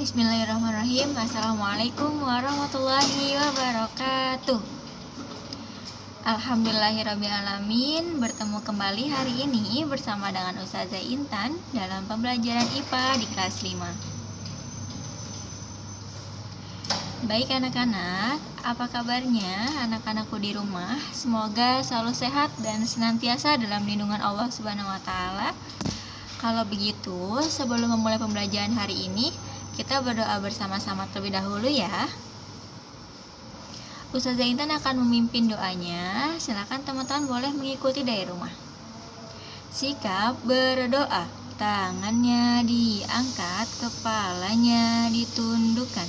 Bismillahirrahmanirrahim. Assalamualaikum warahmatullahi wabarakatuh. Alhamdulillahirrabbilalamin. Bertemu kembali hari ini bersama dengan Ustazah Intan dalam pembelajaran IPA di kelas 5. Baik anak-anak, apa kabarnya anak-anakku di rumah? Semoga selalu sehat dan senantiasa dalam lindungan Allah Subhanahu wa taala. Kalau begitu, sebelum memulai pembelajaran hari ini, kita berdoa bersama-sama terlebih dahulu ya. Ustazah Intan akan memimpin doanya. Silakan teman-teman boleh mengikuti dari rumah. Sikap berdoa. Tangannya diangkat, kepalanya ditundukkan.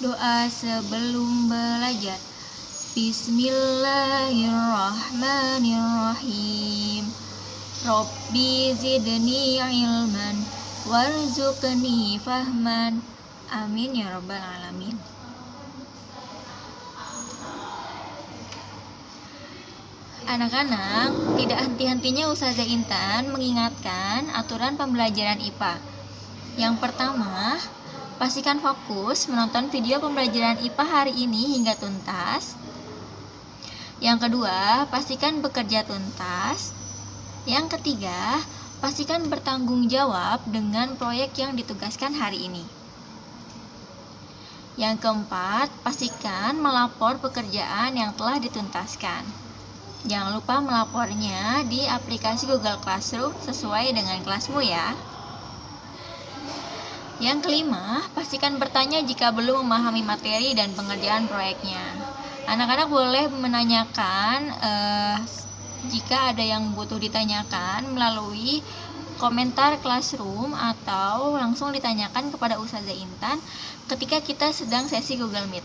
Doa sebelum belajar. Bismillahirrahmanirrahim. Rabbi zidni ilman warzuqni fahman. Amin ya rabbal alamin. Anak-anak, tidak henti-hentinya Ustazah Intan mengingatkan aturan pembelajaran IPA. Yang pertama, pastikan fokus menonton video pembelajaran IPA hari ini hingga tuntas. Yang kedua, pastikan bekerja tuntas. Yang ketiga, pastikan bertanggung jawab dengan proyek yang ditugaskan hari ini. Yang keempat, pastikan melapor pekerjaan yang telah dituntaskan. Jangan lupa melapornya di aplikasi Google Classroom sesuai dengan kelasmu ya. Yang kelima, pastikan bertanya jika belum memahami materi dan pengerjaan proyeknya. Anak-anak boleh menanyakan jika ada yang butuh ditanyakan melalui komentar Classroom atau langsung ditanyakan kepada Ustazah Intan ketika kita sedang sesi Google Meet.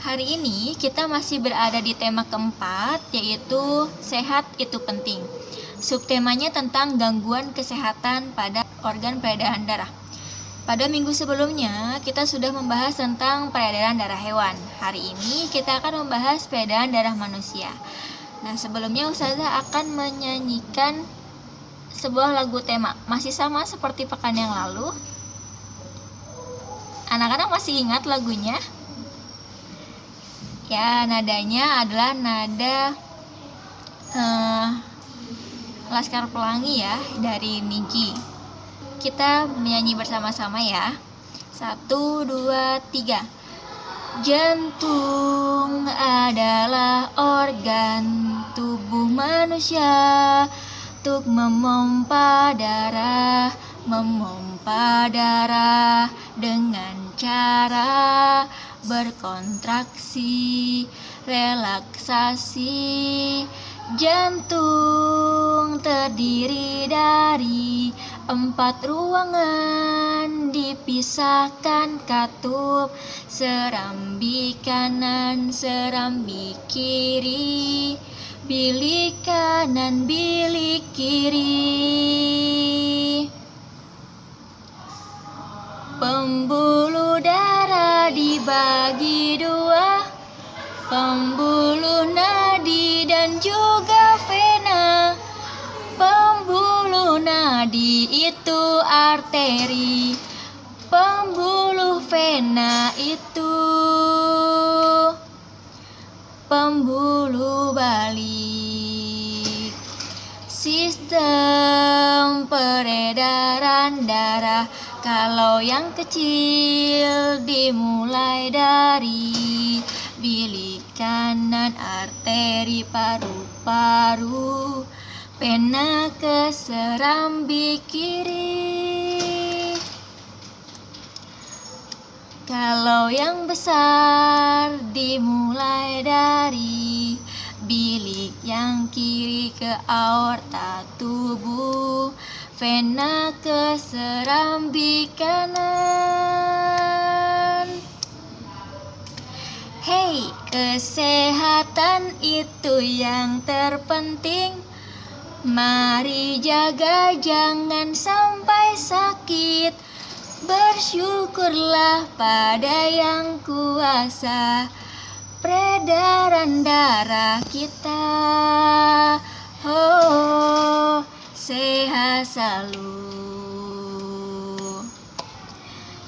Hari ini kita masih berada di tema keempat, yaitu sehat itu penting. Subtemanya tentang gangguan kesehatan pada organ peredaran darah. Pada minggu sebelumnya, kita sudah membahas tentang peredaran darah hewan. Hari ini kita akan membahas peredaran darah manusia. Nah, sebelumnya Ustazah akan menyanyikan sebuah lagu tema. Masih sama seperti pekan yang lalu. Anak-anak masih ingat lagunya? Ya, nadanya adalah nada Laskar Pelangi ya, dari Niji. Kita menyanyi bersama-sama ya. 1, 2, 3. Jantung adalah organ tubuh manusia untuk memompa darah dengan cara berkontraksi, relaksasi. Jantung terdiri dari 4 ruangan, dipisahkan katup, serambi kanan, serambi kiri, bilik kanan, bilik kiri. Pembuluh darah dibagi 2, pembuluh nadi dan juga vena. Pembuluh nadi itu arteri, pembuluh vena itu pembuluh balik. Sistem peredaran darah, kalau yang kecil dimulai dari bilik kanan, arteri paru-paru, vena ke serambi kiri. Kalau yang besar dimulai dari bilik yang kiri ke aorta tubuh, vena ke serambi kanan. Hei, kesehatan itu yang terpenting. Mari jaga jangan sampai sakit. Bersyukurlah pada yang kuasa. peredaran darah kita, oh, sehat selalu,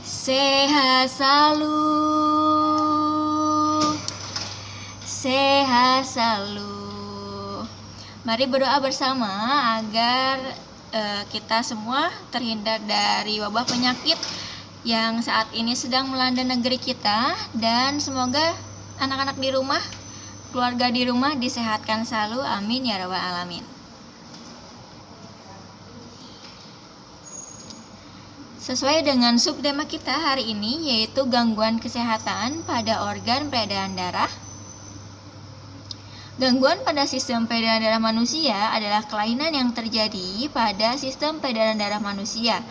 sehat selalu, sehat selalu. Mari berdoa bersama agar kita semua terhindar dari wabah penyakit yang saat ini sedang melanda negeri kita, dan semoga anak-anak di rumah, keluarga di rumah disehatkan selalu. Amin ya rabbal alamin. Sesuai dengan subtema kita hari ini, yaitu gangguan kesehatan pada organ peredaran darah. Gangguan pada sistem peredaran darah manusia adalah kelainan yang terjadi pada sistem peredaran darah manusia,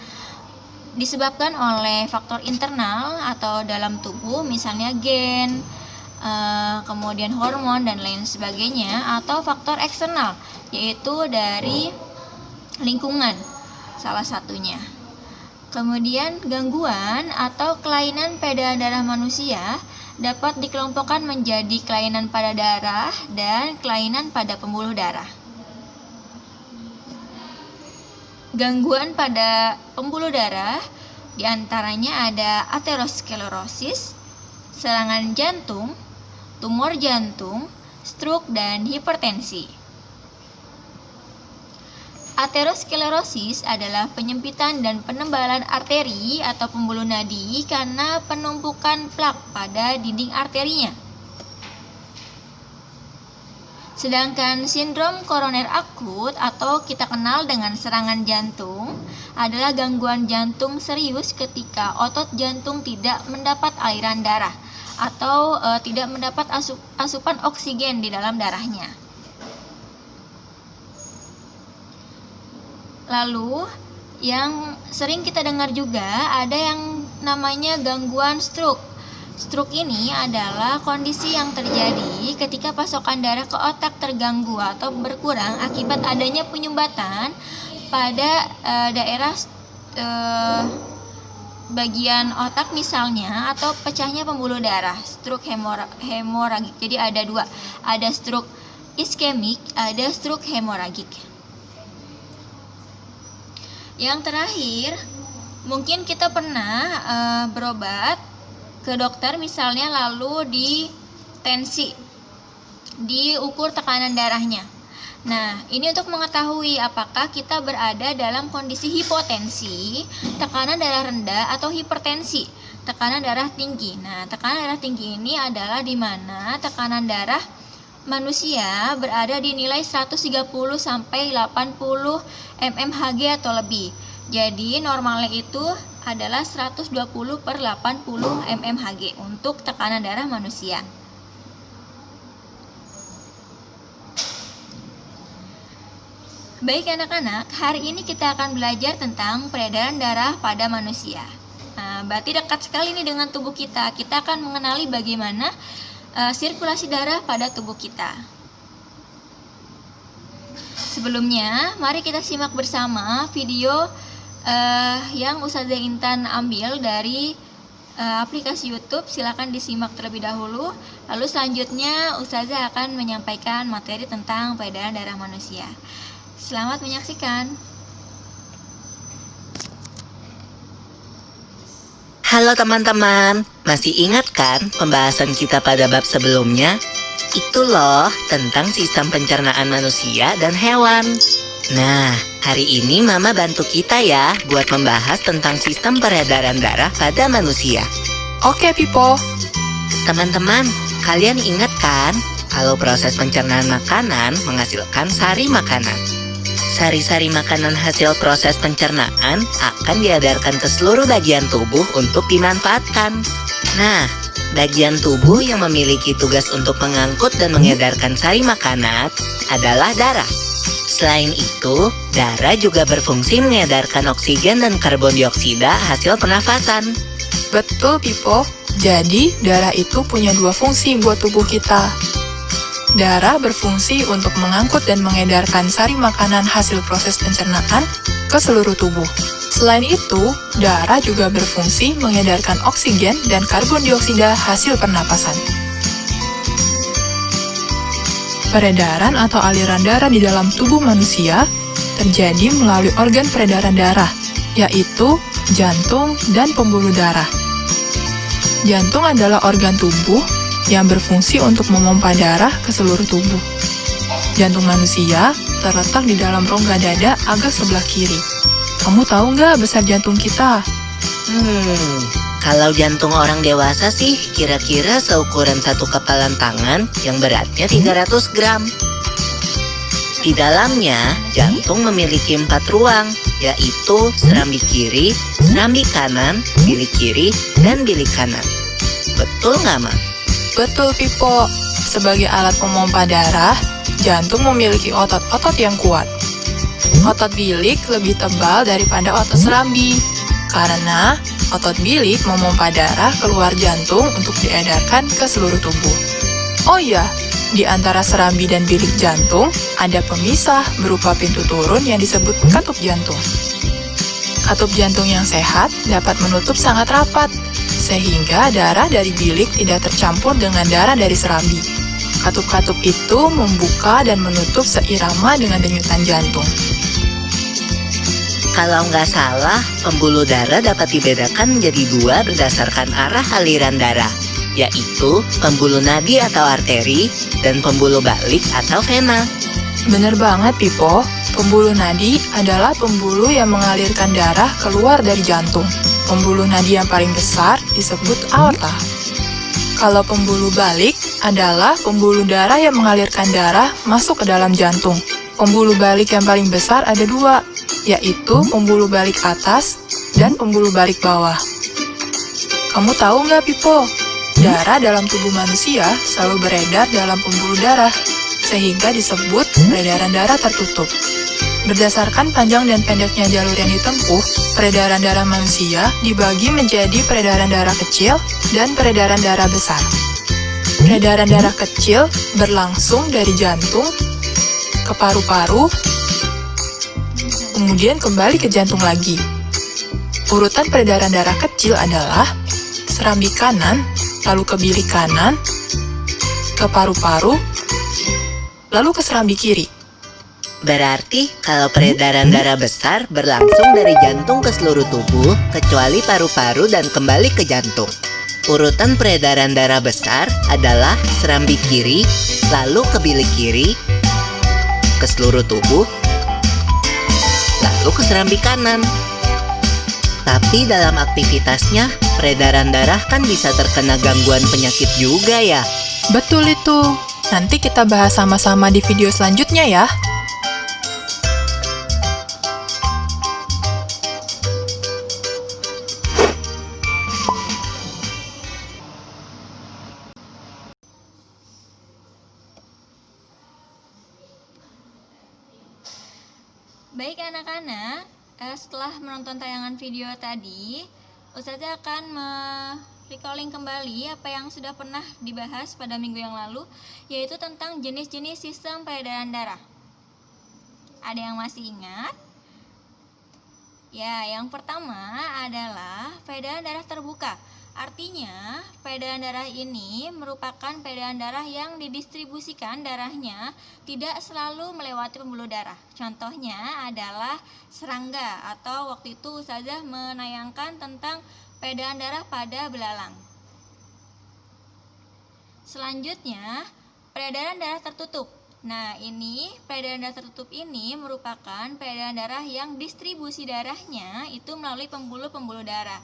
disebabkan oleh faktor internal atau dalam tubuh, misalnya gen, kemudian hormon dan lain sebagainya, atau faktor eksternal, yaitu dari lingkungan salah satunya. Kemudian gangguan atau kelainan peredaran darah manusia dapat dikelompokkan menjadi kelainan pada darah dan kelainan pada pembuluh darah. Gangguan pada pembuluh darah diantaranya ada aterosklerosis, serangan jantung, tumor jantung, stroke, dan hipertensi. Aterosklerosis adalah penyempitan dan penebalan arteri atau pembuluh nadi karena penumpukan plak pada dinding arterinya. Sedangkan sindrom koroner akut atau kita kenal dengan serangan jantung adalah gangguan jantung serius ketika otot jantung tidak mendapat aliran darah atau tidak mendapat asupan oksigen di dalam darahnya. Lalu yang sering kita dengar juga ada yang namanya gangguan stroke. Stroke ini adalah kondisi yang terjadi ketika pasokan darah ke otak terganggu atau berkurang akibat adanya penyumbatan pada daerah bagian otak misalnya, atau pecahnya pembuluh darah, stroke hemoragik. Jadi ada dua, ada stroke iskemik, ada stroke hemoragik. Yang terakhir, mungkin kita pernah berobat ke dokter misalnya, lalu di tensi, diukur tekanan darahnya. Nah, ini untuk mengetahui apakah kita berada dalam kondisi hipotensi, tekanan darah rendah, atau hipertensi, tekanan darah tinggi. Nah, tekanan darah tinggi ini adalah di mana tekanan darah manusia berada di nilai 130 sampai 80 mmHg atau lebih. Jadi normalnya itu adalah 120 per 80 mmHg untuk tekanan darah manusia. Baik anak-anak, hari ini kita akan belajar tentang peredaran darah pada manusia. Nah, berarti dekat sekali nih dengan tubuh kita. Kita akan mengenali bagaimana sirkulasi darah pada tubuh kita. Sebelumnya, mari kita simak bersama video yang Ustazah Intan ambil dari aplikasi YouTube. Silakan disimak terlebih dahulu. Lalu selanjutnya Ustazah akan menyampaikan materi tentang peredaran darah manusia. Selamat menyaksikan. Halo teman-teman, masih ingat kan pembahasan kita pada bab sebelumnya? Itu loh tentang sistem pencernaan manusia dan hewan. Nah, hari ini Mama bantu kita ya buat membahas tentang sistem peredaran darah pada manusia. Oke, Pipo. Teman-teman, kalian ingat kan kalau proses pencernaan makanan menghasilkan sari makanan? Sari-sari makanan hasil proses pencernaan akan diedarkan ke seluruh bagian tubuh untuk dimanfaatkan. Nah, bagian tubuh yang memiliki tugas untuk mengangkut dan mengedarkan sari makanan adalah darah. Selain itu, darah juga berfungsi mengedarkan oksigen dan karbon dioksida hasil pernafasan. Betul, Pipo. Jadi, darah itu punya dua fungsi buat tubuh kita. Darah berfungsi untuk mengangkut dan mengedarkan sari makanan hasil proses pencernaan ke seluruh tubuh. Selain itu, darah juga berfungsi mengedarkan oksigen dan karbon dioksida hasil pernapasan. Peredaran atau aliran darah di dalam tubuh manusia terjadi melalui organ peredaran darah, yaitu jantung dan pembuluh darah. Jantung adalah organ tubuh yang berfungsi untuk memompa darah ke seluruh tubuh. Jantung manusia terletak di dalam rongga dada agak sebelah kiri. Kamu tahu nggak besar jantung kita? Kalau jantung orang dewasa sih kira-kira seukuran satu kepalan tangan yang beratnya 300 gram. Di dalamnya, jantung memiliki 4 ruang, yaitu serambi kiri, serambi kanan, bilik kiri, dan bilik kanan. Betul nggak, Ma? Betul, Pipo. Sebagai alat pemompa darah, jantung memiliki otot-otot yang kuat. Otot bilik lebih tebal daripada otot serambi, karena otot bilik memompa darah keluar jantung untuk diedarkan ke seluruh tubuh. Oh iya, di antara serambi dan bilik jantung ada pemisah berupa pintu turun yang disebut katup jantung. Katup jantung yang sehat dapat menutup sangat rapat, sehingga darah dari bilik tidak tercampur dengan darah dari serambi. Katup-katup itu membuka dan menutup seirama dengan denyutan jantung. Kalau nggak salah, pembuluh darah dapat dibedakan menjadi 2 berdasarkan arah aliran darah, yaitu pembuluh nadi atau arteri dan pembuluh balik atau vena. Bener banget, Pipo. Pembuluh nadi adalah pembuluh yang mengalirkan darah keluar dari jantung. Pembuluh nadi yang paling besar disebut aorta. Kalau pembuluh balik adalah pembuluh darah yang mengalirkan darah masuk ke dalam jantung. Pembuluh balik yang paling besar ada 2, yaitu pembuluh balik atas dan pembuluh balik bawah. Kamu tahu nggak, Pipo? Darah dalam tubuh manusia selalu beredar dalam pembuluh darah, sehingga disebut peredaran darah tertutup. Berdasarkan panjang dan pendeknya jalur yang ditempuh, peredaran darah manusia dibagi menjadi peredaran darah kecil dan peredaran darah besar. Peredaran darah kecil berlangsung dari jantung ke paru-paru, kemudian kembali ke jantung lagi. Urutan peredaran darah kecil adalah serambi kanan, lalu ke bilik kanan, ke paru-paru, lalu ke serambi kiri. Berarti kalau peredaran darah besar berlangsung dari jantung ke seluruh tubuh, kecuali paru-paru dan kembali ke jantung. Urutan peredaran darah besar adalah serambi kiri, lalu ke bilik kiri, ke seluruh tubuh, lalu ke serambi kanan. Tapi dalam aktivitasnya, peredaran darah kan bisa terkena gangguan penyakit juga ya. Betul itu. Nanti kita bahas sama-sama di video selanjutnya ya. Baik anak-anak, setelah menonton tayangan video tadi, Ustazah akan recalling kembali apa yang sudah pernah dibahas pada minggu yang lalu, yaitu tentang jenis-jenis sistem peredaran darah. Ada yang masih ingat? Ya, yang pertama adalah peredaran darah terbuka. Artinya, peredaran darah ini merupakan peredaran darah yang didistribusikan darahnya tidak selalu melewati pembuluh darah. Contohnya adalah serangga, atau waktu itu Ustazah menayangkan tentang peredaran darah pada belalang. Selanjutnya, peredaran darah tertutup. Nah, ini peredaran darah tertutup ini merupakan peredaran darah yang distribusi darahnya itu melalui pembuluh-pembuluh darah.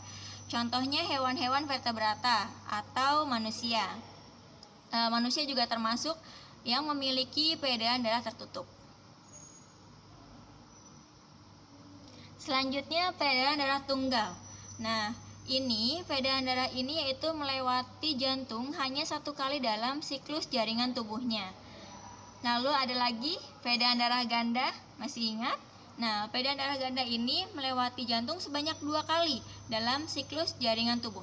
Contohnya hewan-hewan vertebrata atau manusia. Manusia juga termasuk yang memiliki peredaran darah tertutup. Selanjutnya peredaran darah tunggal. Nah, ini peredaran darah ini yaitu melewati jantung hanya 1 kali dalam siklus jaringan tubuhnya. Lalu ada lagi peredaran darah ganda, masih ingat? Nah, peredaran darah ganda ini melewati jantung sebanyak 2 kali dalam siklus jaringan tubuh.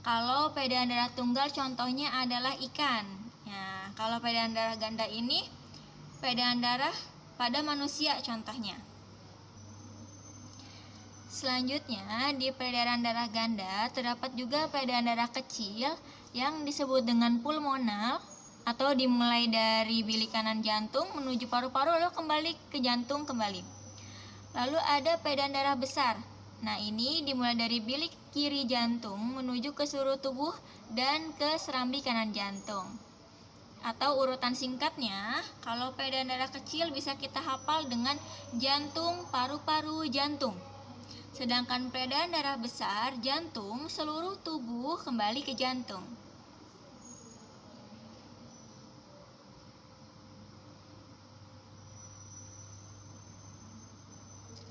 Kalau peredaran darah tunggal contohnya adalah ikan. Nah, kalau peredaran darah ganda ini peredaran darah pada manusia contohnya. Selanjutnya, di peredaran darah ganda terdapat juga peredaran darah kecil yang disebut dengan pulmonal atau dimulai dari bilik kanan jantung menuju paru-paru lalu kembali ke jantung kembali. Lalu ada peredaran darah besar. Nah, ini dimulai dari bilik kiri jantung menuju ke seluruh tubuh dan ke serambi kanan jantung. Atau urutan singkatnya, kalau peredaran darah kecil bisa kita hafal dengan jantung, paru-paru, jantung. Sedangkan peredaran darah besar, jantung, seluruh tubuh kembali ke jantung.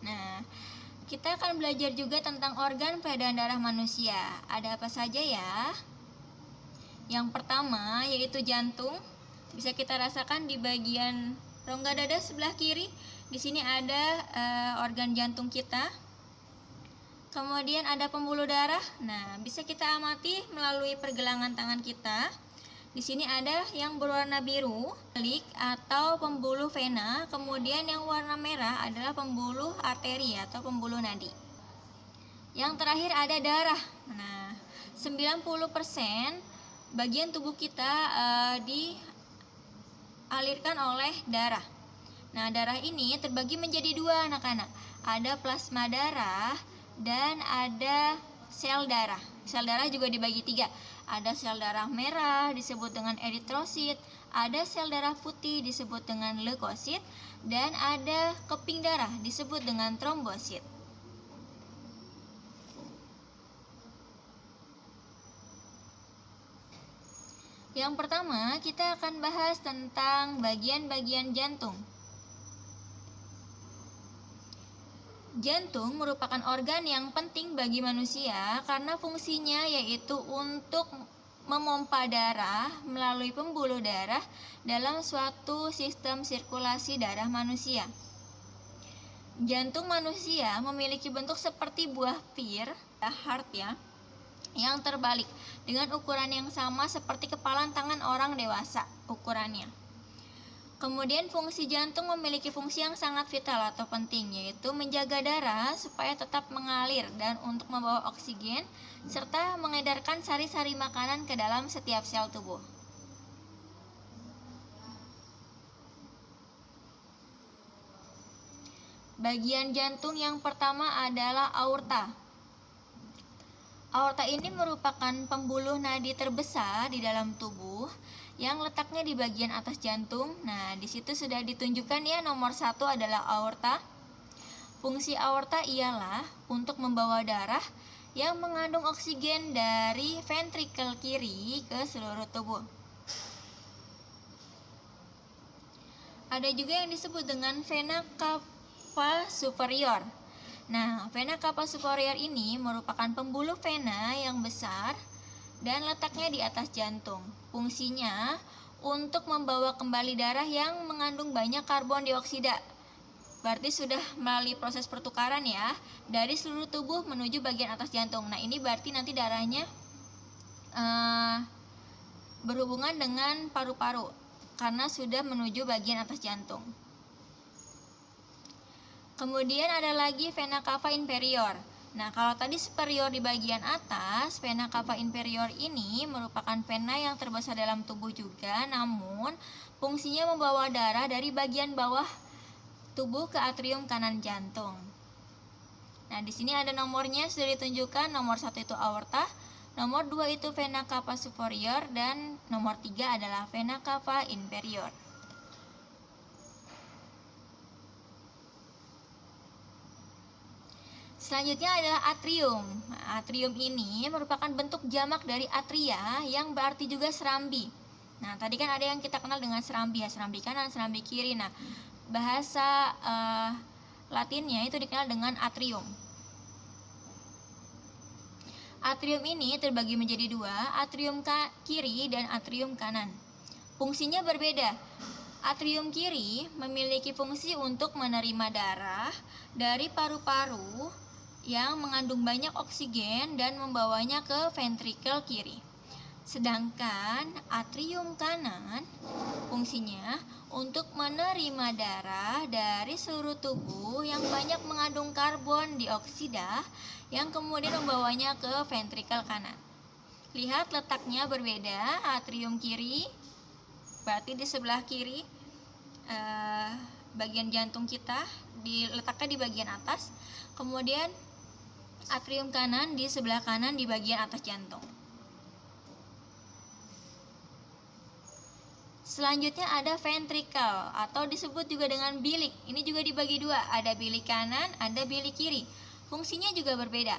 Nah, kita akan belajar juga tentang organ peredaran darah manusia. Ada apa saja ya? Yang pertama yaitu jantung. Bisa kita rasakan di bagian rongga dada sebelah kiri. Di sini ada organ jantung kita. Kemudian ada pembuluh darah. Nah, bisa kita amati melalui pergelangan tangan kita. Di sini ada yang berwarna biru, lik atau pembuluh vena. Kemudian yang warna merah adalah pembuluh arteri atau pembuluh nadi. Yang terakhir ada darah. Nah, 90% bagian tubuh kita dialirkan oleh darah. Nah, darah ini terbagi menjadi dua anak-anak. Ada plasma darah dan ada sel darah. Sel darah juga dibagi tiga. Ada sel darah merah disebut dengan eritrosit, ada sel darah putih disebut dengan leukosit, dan ada keping darah disebut dengan trombosit. Yang pertama, kita akan bahas tentang bagian-bagian jantung. Jantung merupakan organ yang penting bagi manusia karena fungsinya yaitu untuk memompa darah melalui pembuluh darah dalam suatu sistem sirkulasi darah manusia. Jantung manusia memiliki bentuk seperti buah pir, heart ya, yang terbalik dengan ukuran yang sama seperti kepalan tangan orang dewasa ukurannya. Kemudian fungsi jantung memiliki fungsi yang sangat vital atau penting, yaitu menjaga darah supaya tetap mengalir dan untuk membawa oksigen serta mengedarkan sari-sari makanan ke dalam setiap sel tubuh. Bagian jantung yang pertama adalah aorta. Aorta ini merupakan pembuluh nadi terbesar di dalam tubuh yang letaknya di bagian atas jantung. Nah, di situ sudah ditunjukkan ya, nomor 1 adalah aorta. Fungsi aorta ialah untuk membawa darah yang mengandung oksigen dari ventrikel kiri ke seluruh tubuh. Ada juga yang disebut dengan vena cava superior. Nah, vena cava superior ini merupakan pembuluh vena yang besar dan letaknya di atas jantung. Fungsinya untuk membawa kembali darah yang mengandung banyak karbon dioksida. Berarti sudah melalui proses pertukaran ya, dari seluruh tubuh menuju bagian atas jantung. Nah, ini berarti nanti darahnya berhubungan dengan paru-paru karena sudah menuju bagian atas jantung. Kemudian ada lagi vena cava inferior. Nah, kalau tadi superior di bagian atas, vena cava inferior ini merupakan vena yang terbesar dalam tubuh juga, namun fungsinya membawa darah dari bagian bawah tubuh ke atrium kanan jantung. Nah, di sini ada nomornya sudah ditunjukkan. Nomor 1 itu aorta, nomor 2 itu vena cava superior, dan nomor 3 adalah vena cava inferior. Selanjutnya adalah atrium. Nah, atrium ini merupakan bentuk jamak dari atria yang berarti juga serambi. Nah, tadi kan ada yang kita kenal dengan serambi ya, serambi kanan, serambi kiri. Nah, bahasa Latinnya itu dikenal dengan atrium. Atrium ini terbagi menjadi dua, atrium kiri dan atrium kanan. Fungsinya berbeda. Atrium kiri memiliki fungsi untuk menerima darah dari paru-paru yang mengandung banyak oksigen dan membawanya ke ventrikel kiri. Sedangkan atrium kanan fungsinya untuk menerima darah dari seluruh tubuh yang banyak mengandung karbon dioksida yang kemudian membawanya ke ventrikel kanan. Lihat letaknya berbeda, atrium kiri berarti di sebelah kiri bagian jantung kita diletakkan di bagian atas, kemudian atrium kanan di sebelah kanan di bagian atas jantung. Selanjutnya ada ventricle atau disebut juga dengan bilik. Ini juga dibagi dua, ada bilik kanan, ada bilik kiri. Fungsinya juga berbeda.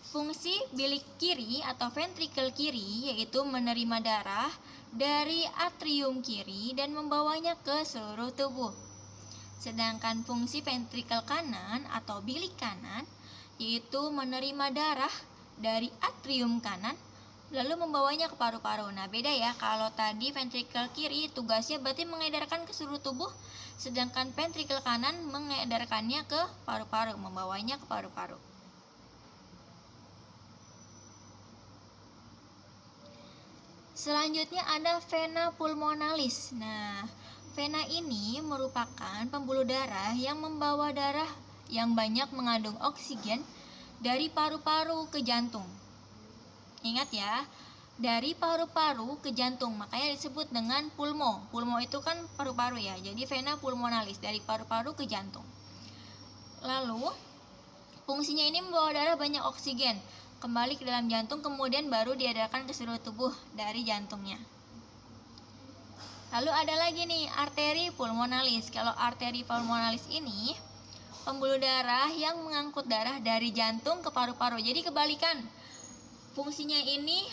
Fungsi bilik kiri atau ventricle kiri yaitu menerima darah dari atrium kiri dan membawanya ke seluruh tubuh. Sedangkan fungsi ventricle kanan atau bilik kanan yaitu menerima darah dari atrium kanan lalu membawanya ke paru-paru. Nah, beda ya, kalau tadi ventricle kiri tugasnya berarti mengedarkan ke seluruh tubuh, sedangkan ventricle kanan mengedarkannya ke paru-paru, membawanya ke paru-paru. Selanjutnya ada vena pulmonalis. Nah, vena ini merupakan pembuluh darah yang membawa darah yang banyak mengandung oksigen dari paru-paru ke jantung. Ingat ya, dari paru-paru ke jantung, makanya disebut dengan pulmo. Pulmo itu kan paru-paru ya, jadi vena pulmonalis dari paru-paru ke jantung. Lalu, fungsinya ini membawa darah banyak oksigen kembali ke dalam jantung, kemudian baru diedarkan ke seluruh tubuh dari jantungnya. Lalu ada lagi nih, arteri pulmonalis. Kalau arteri pulmonalis ini pembuluh darah yang mengangkut darah dari jantung ke paru-paru. Jadi kebalikan. Fungsinya ini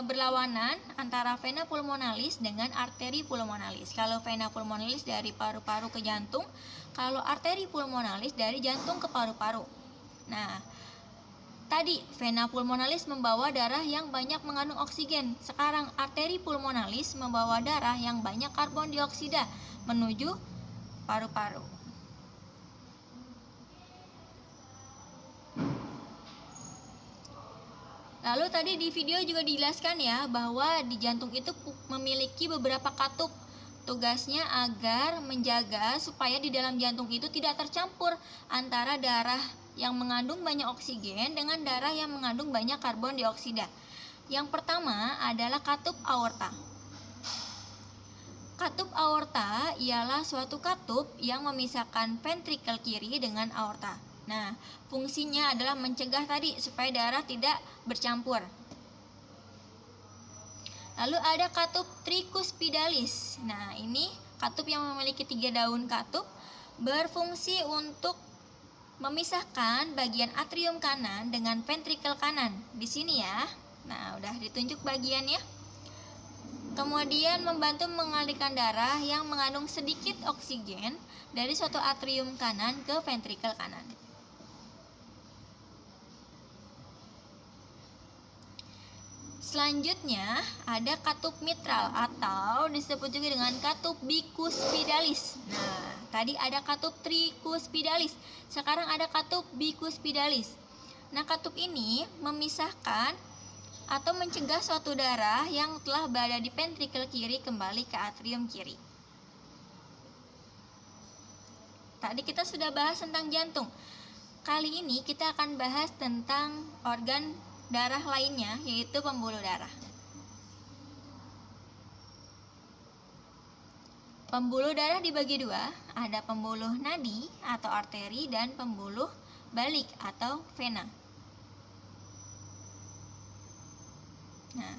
berlawanan antara vena pulmonalis dengan arteri pulmonalis. Kalau vena pulmonalis dari paru-paru ke jantung, kalau arteri pulmonalis dari jantung ke paru-paru. Nah, tadi vena pulmonalis membawa darah yang banyak mengandung oksigen. Sekarang arteri pulmonalis membawa darah yang banyak karbon dioksida menuju paru-paru. Lalu tadi di video juga dijelaskan ya bahwa di jantung itu memiliki beberapa katup. Tugasnya agar menjaga supaya di dalam jantung itu tidak tercampur antara darah yang mengandung banyak oksigen dengan darah yang mengandung banyak karbon dioksida. Yang pertama adalah katup aorta. Katup aorta ialah suatu katup yang memisahkan ventrikel kiri dengan aorta. Nah, fungsinya adalah mencegah tadi supaya darah tidak bercampur. Lalu ada katup tricuspidalis. Nah, ini katup yang memiliki 3 daun katup berfungsi untuk memisahkan bagian atrium kanan dengan ventrikel kanan. Di sini ya. Nah, udah ditunjuk bagiannya. Kemudian membantu mengalirkan darah yang mengandung sedikit oksigen dari suatu atrium kanan ke ventrikel kanan. Selanjutnya ada katup mitral atau disebut juga dengan katup bicuspidalis. Nah, tadi ada katup tricuspidalis, sekarang ada katup bicuspidalis. Nah, katup ini memisahkan atau mencegah suatu darah yang telah berada di ventrikel kiri kembali ke atrium kiri. Tadi kita sudah bahas tentang jantung. Kali ini kita akan bahas tentang organ darah lainnya, yaitu pembuluh darah. Pembuluh darah dibagi dua, ada pembuluh nadi atau arteri dan pembuluh balik atau vena. Nah,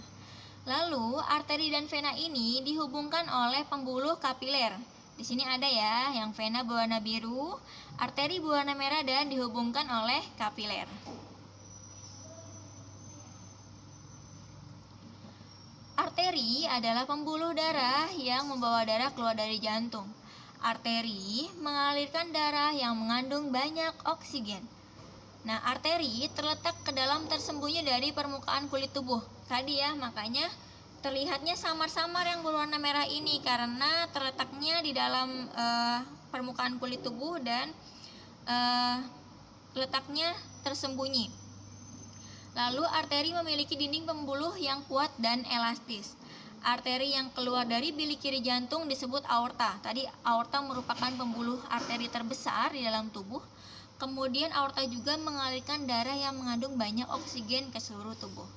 lalu arteri dan vena ini dihubungkan oleh pembuluh kapiler. Di sini ada ya, yang vena berwarna biru, arteri berwarna merah dan dihubungkan oleh kapiler. Arteri adalah pembuluh darah yang membawa darah keluar dari jantung. Arteri mengalirkan darah yang mengandung banyak oksigen. Nah, arteri terletak ke dalam tersembunyi dari permukaan kulit tubuh. Tadi ya, makanya terlihatnya samar-samar yang berwarna merah ini karena terletaknya di dalam permukaan kulit tubuh dan letaknya tersembunyi. Lalu arteri memiliki dinding pembuluh yang kuat dan elastis. Arteri yang keluar dari bilik kiri jantung disebut aorta. Tadi aorta merupakan pembuluh arteri terbesar di dalam tubuh. Kemudian aorta juga mengalirkan darah yang mengandung banyak oksigen ke seluruh tubuh.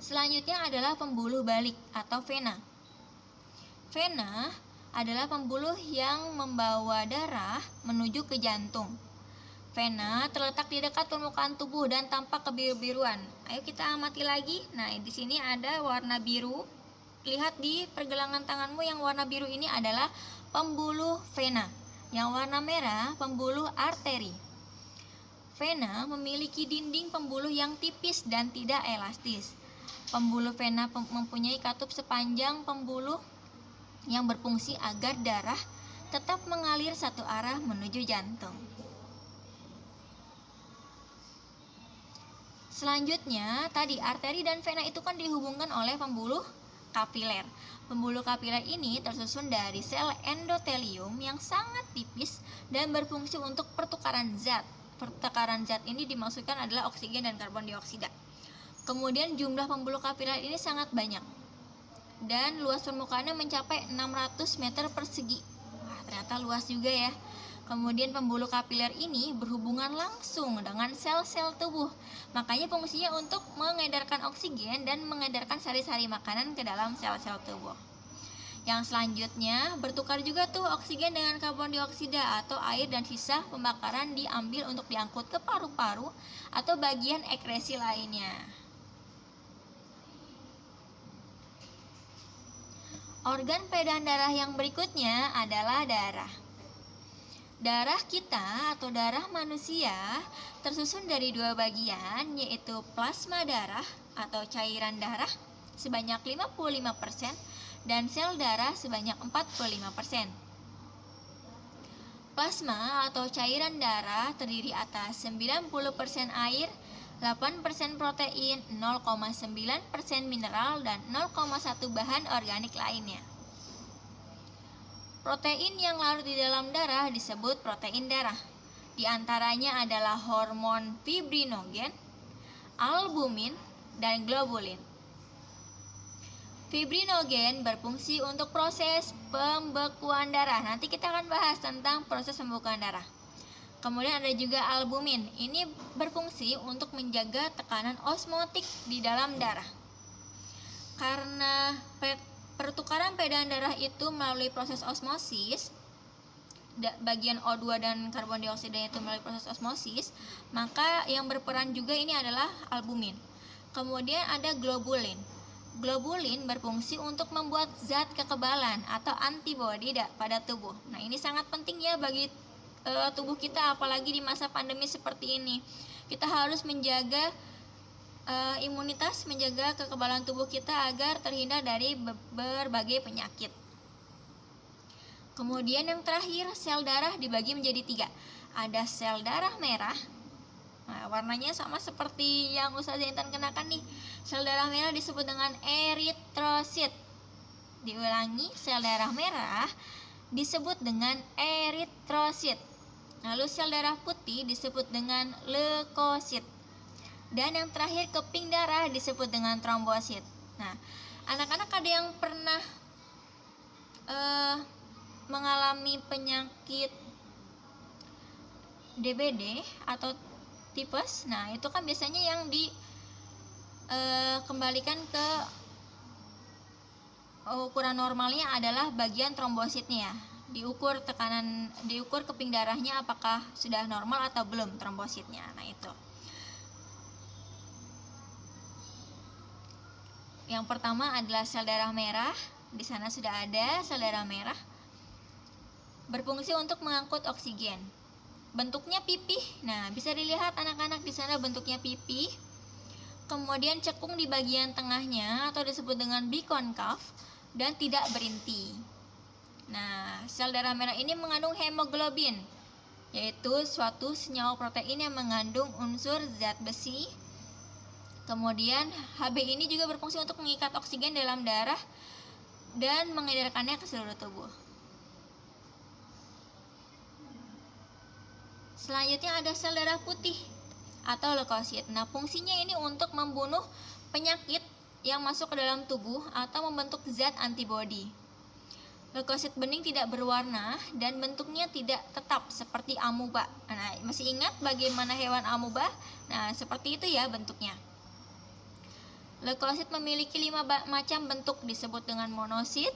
Selanjutnya adalah pembuluh balik atau vena. Vena adalah pembuluh yang membawa darah menuju ke jantung. Vena terletak di dekat permukaan tubuh dan tampak kebiru-biruan. Ayo kita amati lagi. Nah, di sini ada warna biru. Lihat di pergelangan tanganmu yang warna biru ini adalah pembuluh vena. Yang warna merah pembuluh arteri. Vena memiliki dinding pembuluh yang tipis dan tidak elastis. Pembuluh vena mempunyai katup sepanjang pembuluh yang berfungsi agar darah tetap mengalir satu arah menuju jantung. Selanjutnya, tadi arteri dan vena itu kan dihubungkan oleh pembuluh kapiler. Pembuluh kapiler ini tersusun dari sel endotelium yang sangat tipis dan berfungsi untuk pertukaran zat. Pertukaran zat ini dimaksudkan adalah oksigen dan karbon dioksida. Kemudian jumlah pembuluh kapiler ini sangat banyak dan luas permukaannya mencapai 600 meter persegi. Wah, ternyata luas juga ya. Kemudian pembuluh kapiler ini berhubungan langsung dengan sel-sel tubuh. Makanya fungsinya untuk mengedarkan oksigen dan mengedarkan sari-sari makanan ke dalam sel-sel tubuh. Yang selanjutnya bertukar juga tuh oksigen dengan karbon dioksida atau air dan sisa pembakaran diambil untuk diangkut ke paru-paru atau bagian ekskresi lainnya. Organ peredaran darah yang berikutnya adalah darah. Darah kita atau darah manusia tersusun dari dua bagian, yaitu plasma darah atau cairan darah sebanyak 55% dan sel darah sebanyak 45%. Plasma atau cairan darah terdiri atas 90% air, 8% protein, 0,9% mineral, dan 0,1 bahan organik lainnya. Protein yang larut di dalam darah disebut protein darah. Di antaranya adalah hormon fibrinogen, albumin, dan globulin. Fibrinogen berfungsi untuk proses pembekuan darah. Nanti kita akan bahas tentang proses pembekuan darah. Kemudian ada juga albumin. Ini berfungsi untuk menjaga tekanan osmotik di dalam darah. Karena pertukaran peredaran darah itu melalui proses osmosis, bagian O2 dan karbon dioksida itu melalui proses osmosis, maka yang berperan juga ini adalah albumin. Kemudian ada globulin. Globulin berfungsi untuk membuat zat kekebalan atau antibodi pada tubuh. Nah, ini sangat penting ya bagi tubuh kita, apalagi di masa pandemi seperti ini. Kita harus menjaga imunitas, menjaga kekebalan tubuh kita agar terhindar dari berbagai penyakit. Kemudian yang terakhir, sel darah dibagi menjadi 3. Ada sel darah merah. Nah, warnanya sama seperti yang Ustazah Intan kenakan nih. Sel darah merah disebut dengan eritrosit. Diulangi, sel darah merah disebut dengan eritrosit. Lalu sel darah putih disebut dengan leukosit. Dan yang terakhir, keping darah disebut dengan trombosit. Nah, anak-anak ada yang pernah mengalami penyakit DBD atau tipes? Nah, itu kan biasanya yang dikembalikan ke ukuran normalnya adalah bagian trombositnya ya. Diukur keping darahnya apakah sudah normal atau belum trombositnya. Nah, itu. Yang pertama adalah sel darah merah. Di sana sudah ada sel darah merah. Berfungsi untuk mengangkut oksigen. Bentuknya pipih. Nah, bisa dilihat anak-anak di sana bentuknya pipih. Kemudian cekung di bagian tengahnya atau disebut dengan bikonkaf dan tidak berinti. Nah, sel darah merah ini mengandung hemoglobin, yaitu suatu senyawa protein yang mengandung unsur zat besi. Kemudian Hb ini juga berfungsi untuk mengikat oksigen dalam darah dan mengedarkannya ke seluruh tubuh. Selanjutnya ada sel darah putih atau leukosit. Nah, fungsinya ini untuk membunuh penyakit yang masuk ke dalam tubuh atau membentuk zat antibodi. Leukosit bening tidak berwarna dan bentuknya tidak tetap seperti amuba. Nah, masih ingat bagaimana hewan amuba? Nah, seperti itu ya bentuknya. Leukosit memiliki 5 macam bentuk disebut dengan monosit,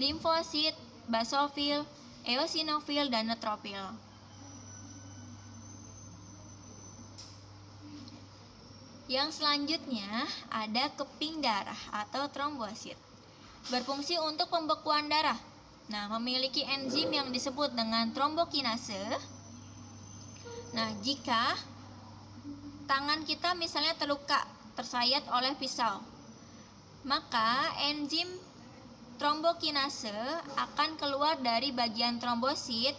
limfosit, basofil, eosinofil, dan neutrofil. Yang selanjutnya ada keping darah atau trombosit. Berfungsi untuk pembekuan darah. Nah, memiliki enzim yang disebut dengan trombokinase. Nah, jika tangan kita misalnya terluka, tersayat oleh pisau, maka enzim trombokinase akan keluar dari bagian trombosit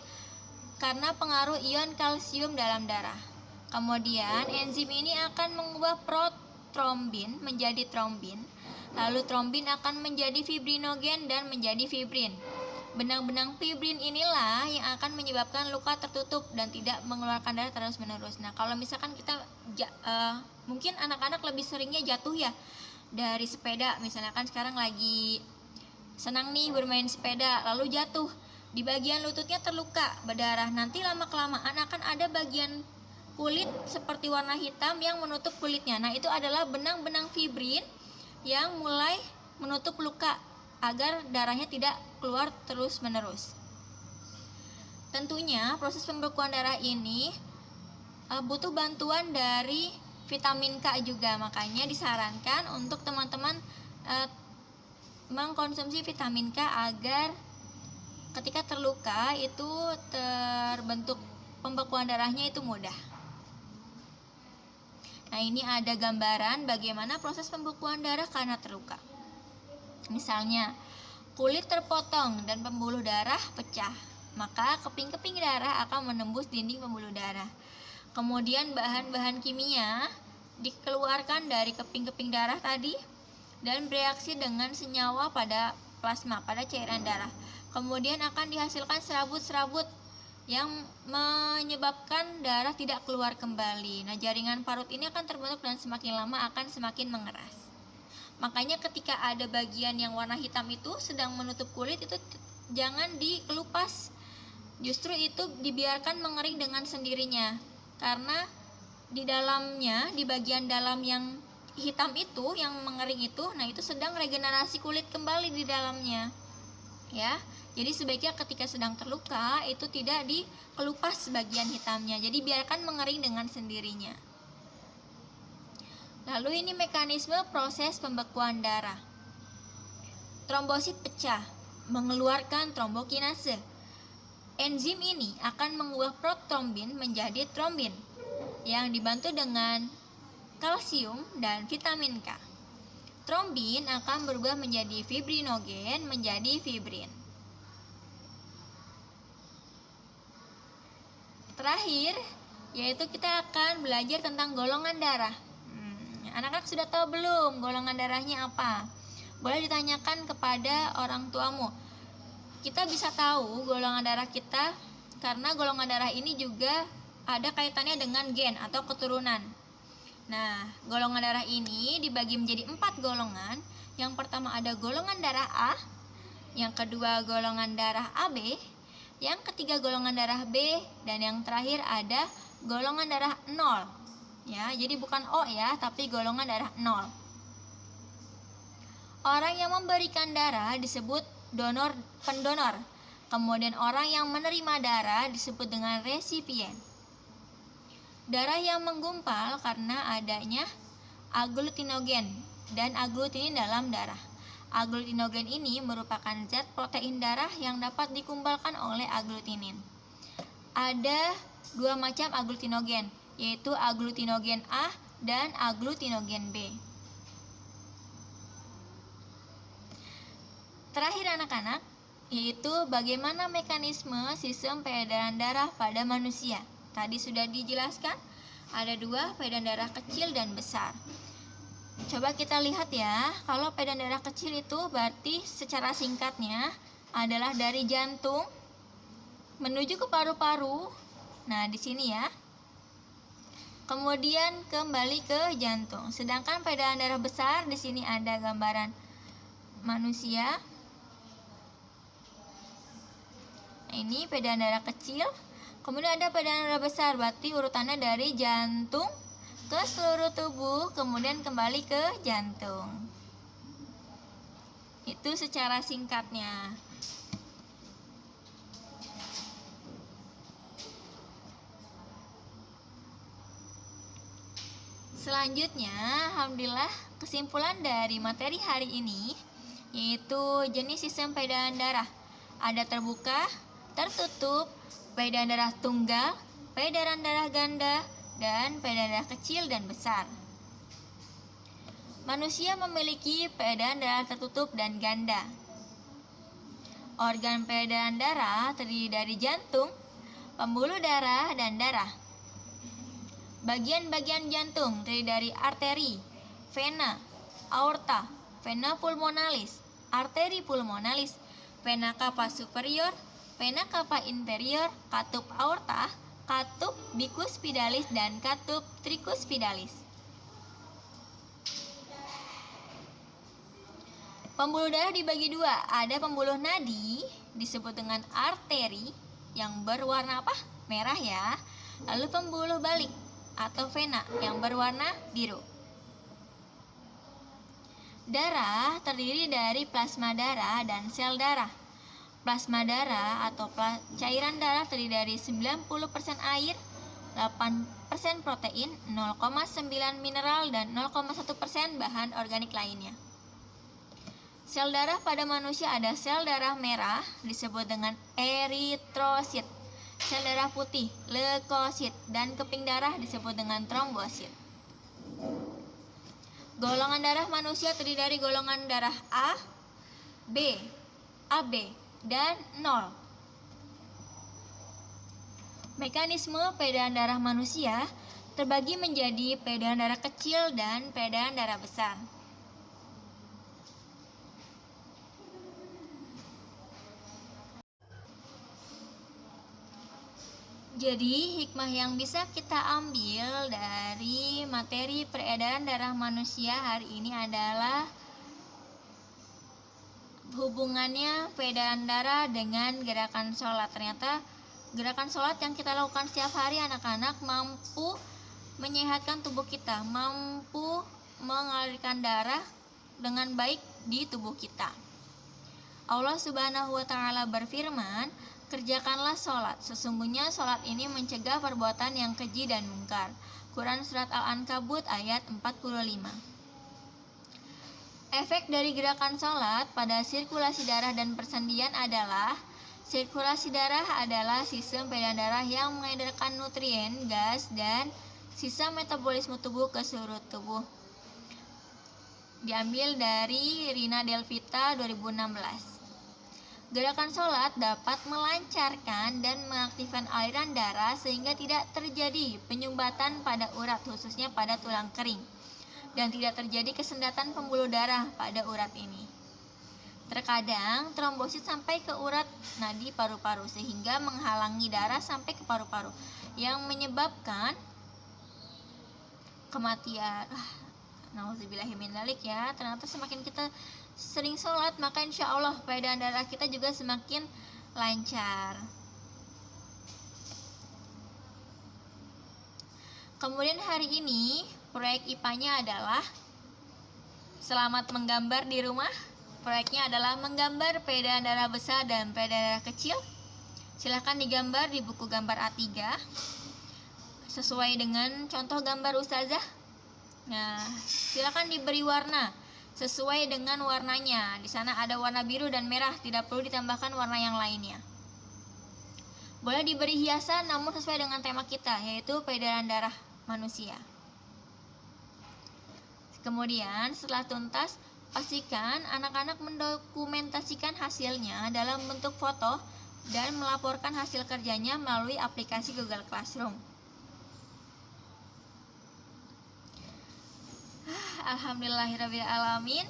karena pengaruh ion kalsium dalam darah. Kemudian enzim ini akan mengubah protrombin menjadi trombin, lalu trombin akan menjadi fibrinogen dan menjadi fibrin. Benang-benang fibrin inilah yang akan menyebabkan luka tertutup dan tidak mengeluarkan darah terus-menerus. Nah, kalau misalkan kita mungkin anak-anak lebih seringnya jatuh ya dari sepeda, misalnya kan sekarang lagi senang nih bermain sepeda, lalu jatuh di bagian lututnya terluka, berdarah. Nanti lama-kelamaan akan ada bagian kulit seperti warna hitam yang menutup kulitnya. Nah, itu adalah benang-benang fibrin yang mulai menutup luka agar darahnya tidak keluar terus-menerus. Tentunya proses pembekuan darah ini butuh bantuan dari vitamin K juga, makanya disarankan untuk teman-teman mengkonsumsi vitamin K agar ketika terluka itu terbentuk pembekuan darahnya itu mudah. Nah, ini ada gambaran bagaimana proses pembekuan darah karena terluka. Misalnya, kulit terpotong dan pembuluh darah pecah, maka keping-keping darah akan menembus dinding pembuluh darah. Kemudian bahan-bahan kimia dikeluarkan dari keping-keping darah tadi dan bereaksi dengan senyawa pada plasma, pada cairan darah. Kemudian akan dihasilkan serabut-serabut yang menyebabkan darah tidak keluar kembali. Nah, jaringan parut ini akan terbentuk dan semakin lama akan semakin mengeras. Makanya ketika ada bagian yang warna hitam itu sedang menutup kulit, itu jangan dikelupas. Justru itu dibiarkan mengering dengan sendirinya. Karena di dalamnya, di bagian dalam yang hitam itu, yang mengering itu, nah itu sedang regenerasi kulit kembali di dalamnya. Ya. Jadi sebaiknya ketika sedang terluka itu tidak dikelupas bagian hitamnya. Jadi biarkan mengering dengan sendirinya. Lalu ini mekanisme proses pembekuan darah. Trombosit pecah, mengeluarkan trombokinase. Enzim ini akan mengubah protrombin menjadi trombin yang dibantu dengan kalsium dan vitamin K. Trombin akan berubah menjadi fibrinogen menjadi fibrin. Terakhir, yaitu kita akan belajar tentang golongan darah. Anak-anak sudah tahu belum golongan darahnya apa? Boleh ditanyakan kepada orang tuamu. Kita bisa tahu golongan darah kita karena golongan darah ini juga ada kaitannya dengan gen atau keturunan. Nah, golongan darah ini dibagi menjadi 4 golongan. Yang pertama ada golongan darah A, yang kedua golongan darah AB, yang ketiga golongan darah B, dan yang terakhir ada golongan darah 0. Ya, jadi bukan O ya, tapi golongan darah 0. Orang yang memberikan darah disebut pendonor. Kemudian orang yang menerima darah disebut dengan resipien. Darah yang menggumpal karena adanya agglutinogen dan agglutinin dalam darah. Agglutinogen ini merupakan zat protein darah yang dapat dikumpulkan oleh agglutinin. Ada 2 macam agglutinogen, yaitu agglutinogen A dan agglutinogen B. Terakhir anak-anak, yaitu bagaimana mekanisme sistem peredaran darah pada manusia. Tadi sudah dijelaskan, ada 2, peredaran darah kecil dan besar. Coba kita lihat ya, kalau peredaran darah kecil itu berarti secara singkatnya adalah dari jantung menuju ke paru-paru. Nah, di sini ya. Kemudian kembali ke jantung. Sedangkan peredaran darah besar di sini ada gambaran manusia. Nah, ini peredaran darah kecil. Kemudian ada peredaran darah besar, berarti urutannya dari jantung ke seluruh tubuh, kemudian kembali ke jantung. Itu secara singkatnya. Selanjutnya, alhamdulillah, kesimpulan dari materi hari ini yaitu jenis sistem peredaran darah. Ada terbuka, tertutup, peredaran darah tunggal, peredaran darah ganda, dan peredaran darah kecil dan besar. Manusia memiliki peredaran darah tertutup dan ganda. Organ peredaran darah terdiri dari jantung, pembuluh darah, dan darah. Bagian-bagian jantung terdiri dari arteri, vena, aorta, vena pulmonalis, arteri pulmonalis, vena cava superior, vena cava inferior, katup aorta, katup bicuspidalis, dan katup tricuspidalis. Pembuluh darah dibagi dua. Ada pembuluh nadi disebut dengan arteri yang berwarna apa? Merah ya. Lalu pembuluh balik atau vena yang berwarna biru. Darah terdiri dari plasma darah dan sel darah. Plasma darah atau cairan darah terdiri dari 90% air, 8% protein, 0,9 mineral, dan 0,1% bahan organik lainnya. Sel darah pada manusia ada sel darah merah disebut dengan eritrosit, sel darah putih leukosit, dan keping darah disebut dengan trombosit. Golongan darah manusia terdiri dari golongan darah A, B, AB, dan 0. Mekanisme peredaran darah manusia terbagi menjadi peredaran darah kecil dan peredaran darah besar. Jadi, hikmah yang bisa kita ambil dari materi peredaran darah manusia hari ini adalah hubungannya peredaran darah dengan gerakan sholat. Ternyata gerakan sholat yang kita lakukan setiap hari anak-anak mampu menyehatkan tubuh kita, mampu mengalirkan darah dengan baik di tubuh kita. Allah Subhanahu wa Ta'ala berfirman, "Kerjakanlah sholat, sesungguhnya sholat ini mencegah perbuatan yang keji dan mungkar." Quran Surat Al-Ankabut ayat 45. Efek dari gerakan sholat pada sirkulasi darah dan persendian adalah sirkulasi darah adalah sistem peredaran darah yang mengedarkan nutrien, gas, dan sisa metabolisme tubuh ke seluruh tubuh. Diambil dari Rina Delvita 2016. Gerakan sholat dapat melancarkan dan mengaktifkan aliran darah sehingga tidak terjadi penyumbatan pada urat, khususnya pada tulang kering, dan tidak terjadi kesendatan pembuluh darah pada urat ini. Terkadang trombosit sampai ke urat nadi paru-paru sehingga menghalangi darah sampai ke paru-paru yang menyebabkan kematian. Nauzubillahimindzalik ya. Ternyata semakin kita sering sholat, maka insya Allah peredaran darah kita juga semakin lancar. Kemudian hari ini proyek IPA-nya adalah selamat menggambar di rumah. Proyeknya adalah menggambar peredaran darah besar dan peredaran darah kecil. Silahkan digambar di buku gambar A3 sesuai dengan contoh gambar ustazah. Nah, silakan diberi warna sesuai dengan warnanya. Di sana ada warna biru dan merah, tidak perlu ditambahkan warna yang lainnya. Boleh diberi hiasan namun sesuai dengan tema kita, yaitu peredaran darah manusia. Kemudian setelah tuntas, pastikan anak-anak mendokumentasikan hasilnya dalam bentuk foto dan melaporkan hasil kerjanya melalui aplikasi Google Classroom. Alhamdulillahirrabbilalamin.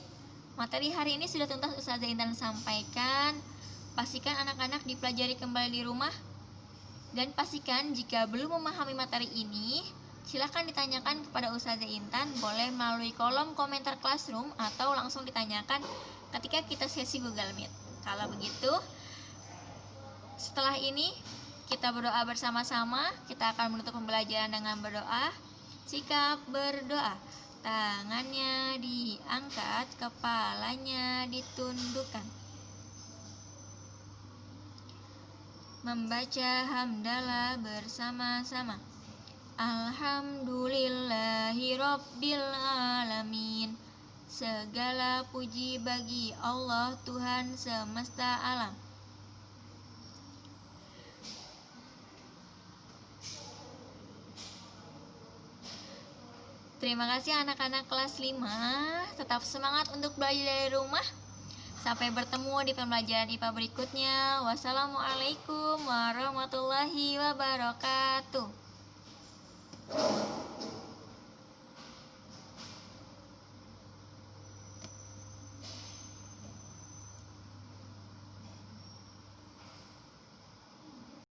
Materi hari ini sudah tuntas Ustazah Intan sampaikan. Pastikan anak-anak dipelajari kembali di rumah. Dan pastikan jika belum memahami materi ini, silahkan ditanyakan kepada Ustazah Intan. Boleh melalui kolom komentar Classroom atau langsung ditanyakan ketika kita sesi Google Meet. Kalau begitu, setelah ini kita berdoa bersama-sama. Kita akan menutup pembelajaran dengan berdoa. Sikap berdoa. Tangannya diangkat, kepalanya ditundukkan. Membaca hamdalah bersama-sama. Alhamdulillahi Rabbil Alamin. Segala puji bagi Allah Tuhan semesta alam. Terima kasih anak-anak kelas 5. Tetap semangat untuk belajar dari rumah. Sampai bertemu di pembelajaran IPA berikutnya. Wassalamualaikum warahmatullahi wabarakatuh.